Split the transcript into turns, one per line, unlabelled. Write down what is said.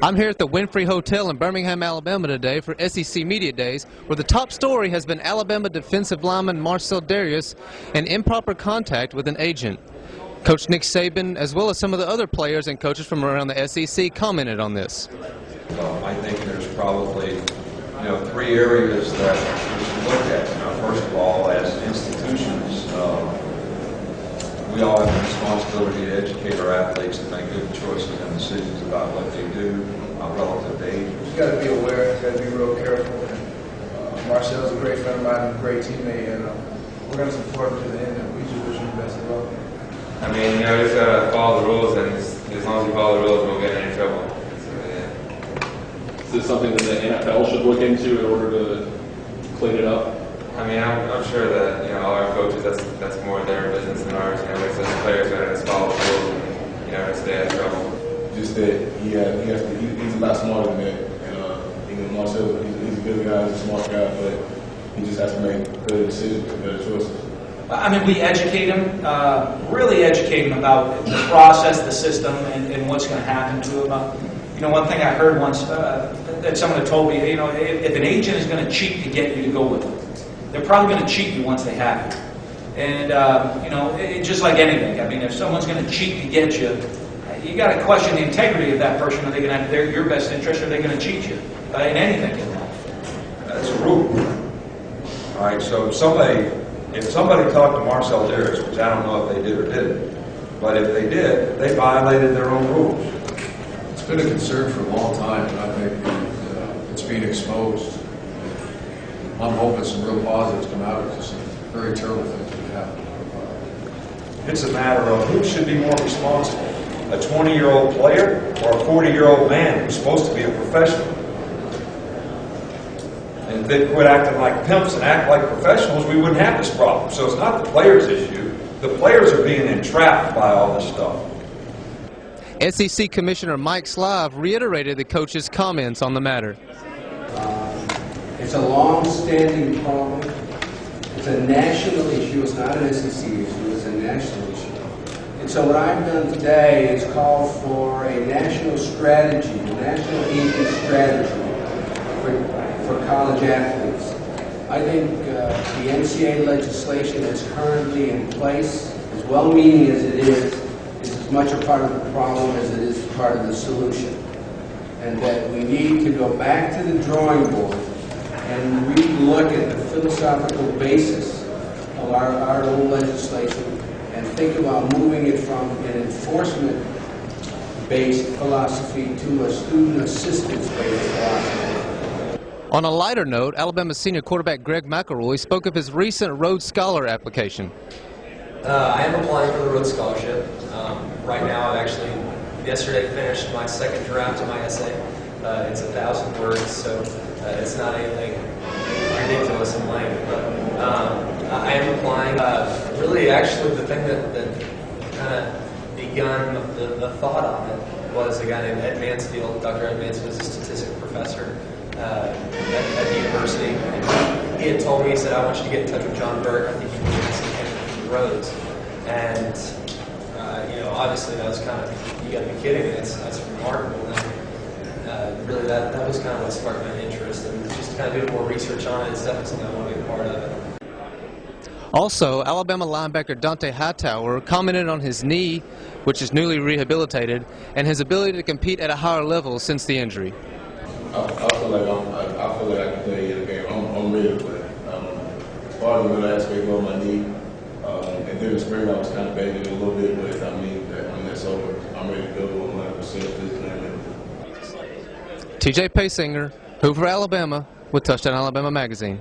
I'm here at the Winfrey Hotel in Birmingham, Alabama today for SEC Media Days, where the top story has been Alabama defensive lineman Marcell Dareus and improper contact with an agent. Coach Nick Saban, as well as some of the other players and coaches from around the SEC, commented on this.
I think there's probably, three areas that we should look at. First of all, as institutions, we all have a responsibility to educate our athletes and make good choices and decisions about what they do relative to age.
You got to be aware, you got to be real careful. Marcell's a great friend of mine, a great teammate, and we're going to support him to the end, and we just wish him the best of luck.
I mean, you just got to follow the rules, and as long as you follow the rules, we won't get in any trouble. So, yeah.
Is this something that the NFL should look into in order to clean it up?
I mean, I'm sure that, all our coaches, that's more their business than ours. It's just players who have to follow the rules and, stay out of trouble.
Just that he's a lot smarter than that. And Marcell, he's a good guy, he's a smart guy, but he just has to make better decisions, better choices.
I mean, we educate him, really educate him about the process, the system, and what's going to happen to him. One thing I heard once that someone had told me, if an agent is going to cheat to get you to go with them, they're probably going to cheat you once they have you. And, just like anything, I mean, if someone's going to cheat to get you, you got to question the integrity of that person. Are they going to have your best interest, or are they going to cheat you in anything in life?
That's a rule. All right, so if somebody talked to Marcell Dareus, which I don't know if they did or didn't, but if they did, they violated their own rules.
It's been a concern for a long time, and I think it's being exposed. I'm hoping some real positives come out of it, because some very terrible things have happened.
It's a matter of who should be more responsible, a 20-year-old player or a 40-year-old man who's supposed to be a professional. And if they quit acting like pimps and act like professionals, we wouldn't have this problem. So it's not the players' issue. The players are being entrapped by all this stuff.
SEC Commissioner Mike Slive reiterated the coach's comments on the matter.
It's a long-standing problem. It's a national issue. It's not an SEC issue. It's a national issue. And so what I've done today is call for a national strategy, a national agent strategy for college athletes. I think the NCAA legislation that's currently in place, as well-meaning as it is as much a part of the problem as it is part of the solution. And that we need to go back to the drawing board and re-look at the philosophical basis of our old legislation and think about moving it from an enforcement-based philosophy to a student assistance-based philosophy.
On a lighter note, Alabama senior quarterback Greg McElroy spoke of his recent Rhodes Scholar application.
I am applying for the Rhodes Scholarship. Right now, yesterday finished my second draft of my essay. It's 1,000 words, so it's not anything ridiculous in length, but I am applying. Actually, the thing that kind of begun the thought on it was a guy named Ed Mansfield. Dr. Ed Mansfield is a statistics professor at the university. And he had told me, he said, I want you to get in touch with John Burke. I think you can get some candidate from Rhodes. And, obviously that was kind of, you got to be kidding me, that's remarkable. And, really, that was kind of what sparked my interest, and just kind of doing more research on it. It's definitely something I want to be a part of.
Also, Alabama linebacker Dont'a Hightower commented on his knee, which is newly rehabilitated, and his ability to compete at a higher level since the injury.
I feel like I can play in the game. I'm ready to play. Part of the middle aspect on my knee, and during the spring I was kind of banging it a little bit, but that's over. I'm ready to go 100% physically.
TJ Paysinger, Hoover, Alabama, with Touchdown Alabama Magazine.